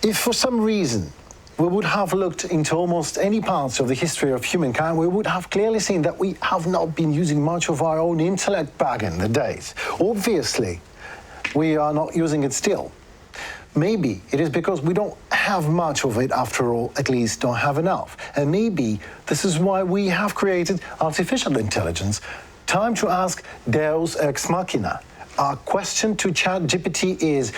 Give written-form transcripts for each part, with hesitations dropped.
If for some reason we would have looked into almost any parts of the history of humankind, we would have clearly seen that we have not been using much of our own intellect back in the days. Obviously, we are not using it still. Maybe it is because we don't have much of it after all, at least don't have enough. And maybe this is why we have created artificial intelligence. Time to ask Deus ex machina. Our question to ChatGPT is,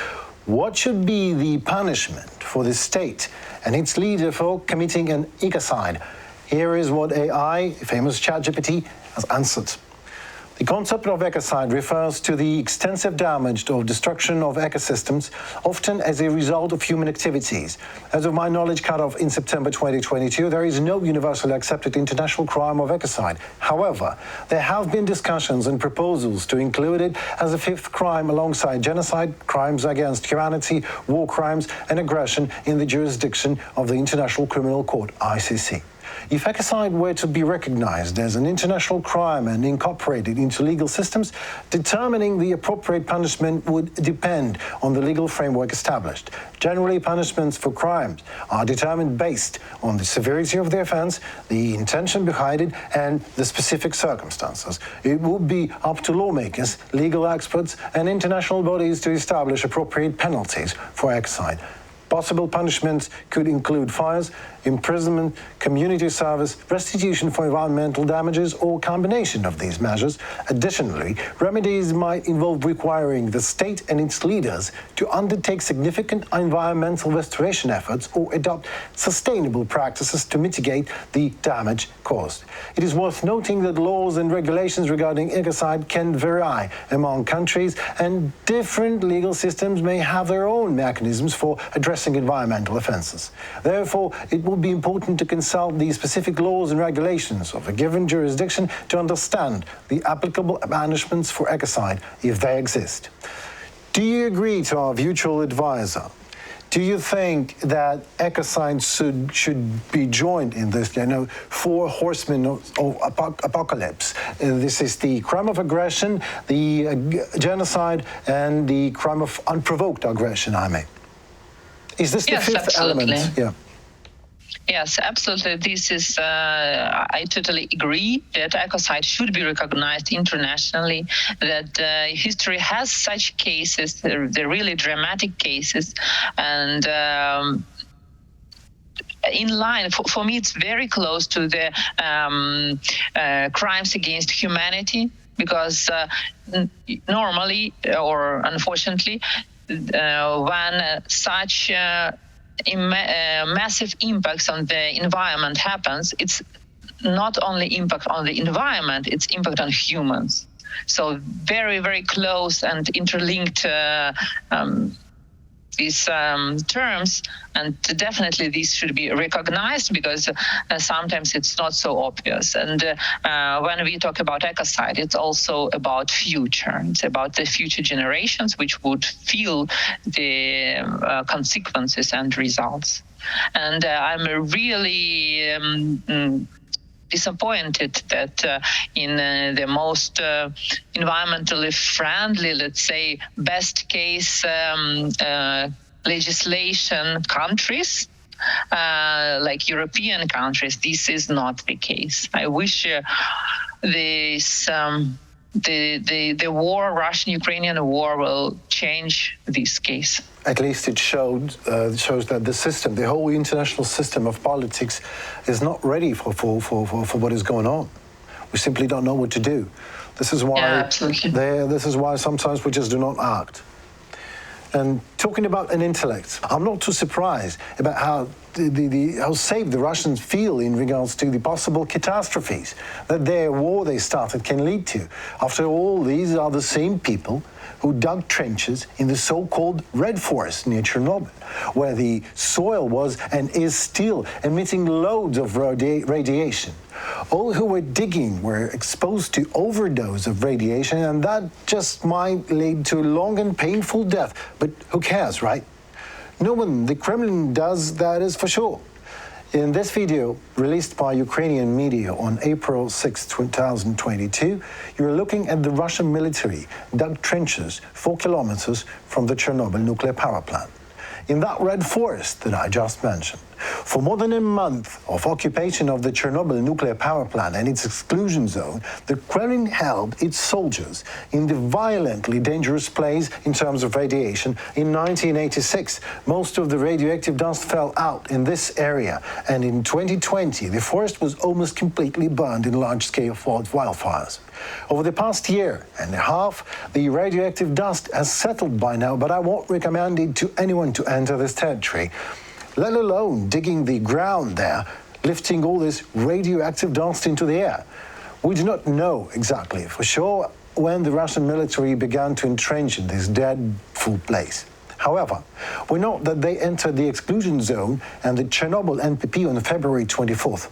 what should be the punishment for the state and its leader for committing an ecocide? Here is what AI, famous ChatGPT, has answered. The concept of ecocide refers to the extensive damage or destruction of ecosystems, often as a result of human activities. As of my knowledge cut-off in September 2022, there is no universally accepted international crime of ecocide. However, there have been discussions and proposals to include it as a fifth crime alongside genocide, crimes against humanity, war crimes, and aggression in the jurisdiction of the International Criminal Court, ICC. If ecocide were to be recognized as an international crime and incorporated into legal systems, determining the appropriate punishment would depend on the legal framework established. Generally, punishments for crimes are determined based on the severity of the offense, the intention behind it, and the specific circumstances. It would be up to lawmakers, legal experts, and international bodies to establish appropriate penalties for ecocide. Possible punishments could include fines, imprisonment, community service, restitution for environmental damages, or combination of these measures. Additionally, remedies might involve requiring the state and its leaders to undertake significant environmental restoration efforts or adopt sustainable practices to mitigate the damage caused. It is worth noting that laws and regulations regarding ecocide can vary among countries, and different legal systems may have their own mechanisms for addressing environmental offenses. Therefore, it will be important to consult the specific laws and regulations of a given jurisdiction to understand the applicable punishments for ecocide, if they exist. Do you agree to our virtual advisor? Do you think that ecocide should be joined in this, four horsemen of apocalypse? This is the crime of aggression, the genocide, and the crime of unprovoked aggression, I mean. Is this the fifth absolutely. element? Yeah. Yes, absolutely. This is, I totally agree that ecocide should be recognized internationally, that history has such cases, the really dramatic cases, and in line, for me, it's very close to the crimes against humanity, because normally, or unfortunately, when such massive impacts on the environment happens, it's not only impact on the environment, it's impact on humans. So very, very close and interlinked these terms, and definitely these should be recognized, because sometimes it's not so obvious. And when we talk about ecocide, it's also about future. It's about the future generations which would feel the consequences and results. And I'm really disappointed that in the most environmentally friendly, let's say, best case legislation countries, like European countries, this is not the case. I wish this the war, Russian-Ukrainian war, will change this case. At least it shows that the system, the whole international system of politics, is not ready for what is going on. We simply don't know what to do. This is why. This is why sometimes we just do not act. And talking about an intellect, I'm not too surprised about how how safe the Russians feel in regards to the possible catastrophes that their war they started can lead to. After all, these are the same people who dug trenches in the so-called Red Forest near Chernobyl, where the soil was and is still emitting loads of radiation. All who were digging were exposed to overdose of radiation, and that just might lead to long and painful death. But who cares, right? No one, the Kremlin, does, that is for sure. In this video, released by Ukrainian media on April 6, 2022, you're looking at the Russian military dug trenches 4 kilometers from the Chernobyl nuclear power plant. in that red forest that I just mentioned. For more than a month of occupation of the Chernobyl nuclear power plant and its exclusion zone, the Kremlin held its soldiers in the violently dangerous place in terms of radiation. In 1986, most of the radioactive dust fell out in this area, and in 2020, the forest was almost completely burned in large-scale wildfires. Over the past year and a half, the radioactive dust has settled by now, but I won't recommend it to anyone to enter this territory, let alone digging the ground there, lifting all this radioactive dust into the air. We do not know exactly for sure when the Russian military began to entrench in this dreadful place. However, we know that they entered the exclusion zone and the Chernobyl NPP on February 24th.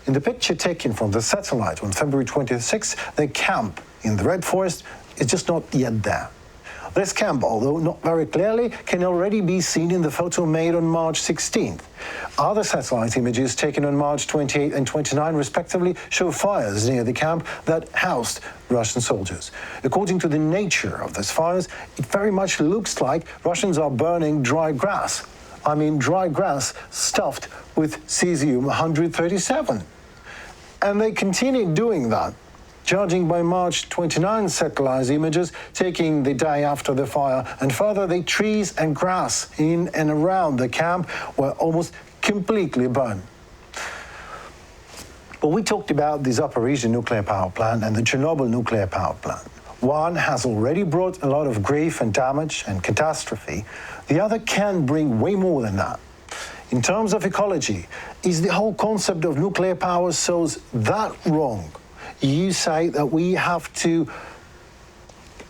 In the picture taken from the satellite on February 26th, the camp in the Red Forest is just not yet there. This camp, although not very clearly, can already be seen in the photo made on March 16th. Other satellite images taken on March 28 and 29, respectively, show fires near the camp that housed Russian soldiers. According to the nature of these fires, it very much looks like Russians are burning dry grass. I mean dry grass stuffed with cesium-137. And they continue doing that, judging by March 29 satellite images taking the day after the fire, and further the trees and grass in and around the camp were almost completely burned. But we talked about the Zaporizhzhia nuclear power plant and the Chernobyl nuclear power plant. One has already brought a lot of grief and damage and catastrophe. The other can bring way more than that. In terms of ecology, is the whole concept of nuclear power so that wrong? You say that we have to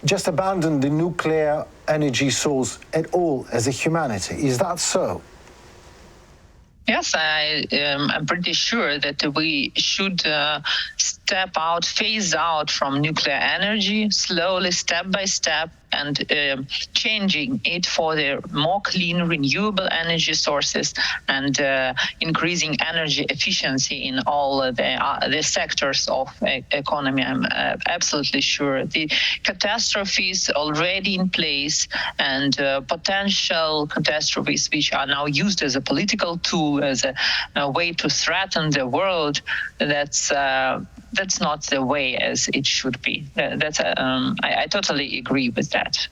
just abandon the nuclear energy source at all as a humanity. Is that so? Yes, I'm pretty sure that we should step out, phase out from nuclear energy slowly, step by step, and changing it for the more clean, renewable energy sources and increasing energy efficiency in all the sectors of economy. I'm absolutely sure. The catastrophes already in place and potential catastrophes which are now used as a political tool, as a way to threaten the world, that's not the way as it should be. I totally agree with that.